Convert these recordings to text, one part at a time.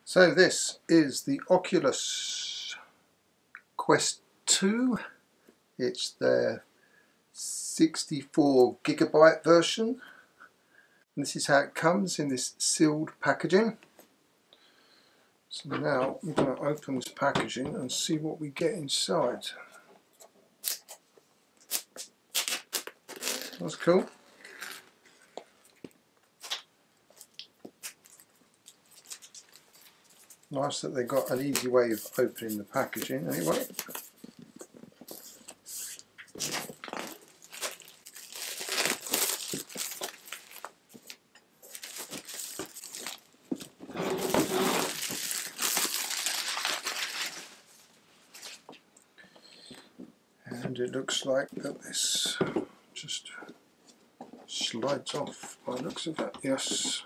So this is the Oculus Quest 2. It's the 64GB version. And this is how it comes in this sealed packaging. So now we're going to open this packaging and see what we get inside. That's cool. Nice that they got an easy way of opening the packaging anyway. And it looks like that this just slides off by the looks of it. Yes.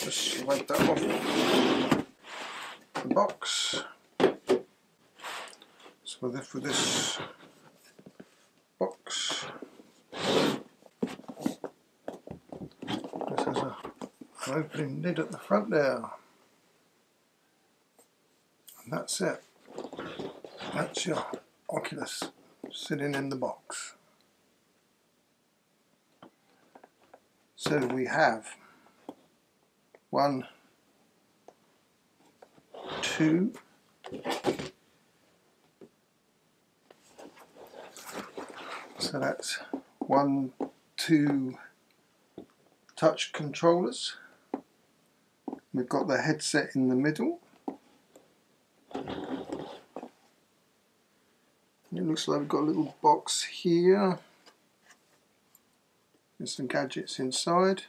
Just slide that off the box. So for this box, this has an opening lid at the front there. And that's it. That's your Oculus sitting in the box. So we have 1, 2, so that's 1, 2 touch controllers. We've got the headset in the middle. It looks like we've got a little box here. There's some gadgets inside.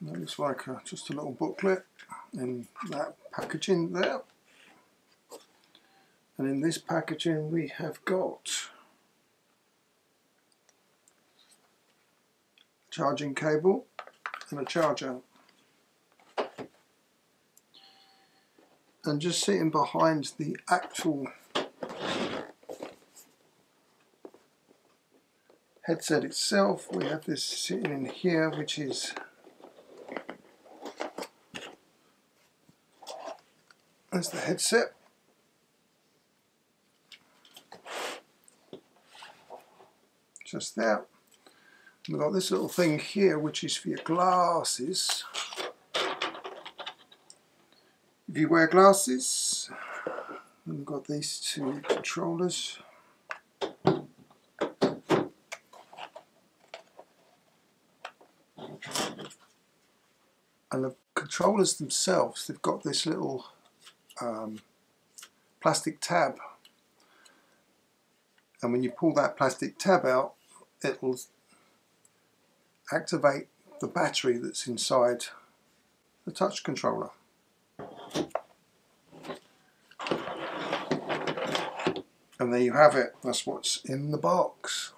That looks like just a little booklet in that packaging there. And in this packaging we have got a charging cable and a charger. And just sitting behind the actual headset itself, we have this sitting in here, which is that's the headset. Just there. We've got this little thing here, which is for your glasses. If you wear glasses, we've got these two controllers. And the controllers themselves, they've got this little plastic tab. And when you pull that plastic tab out, it will activate the battery that's inside the touch controller. And there you have it, that's what's in the box.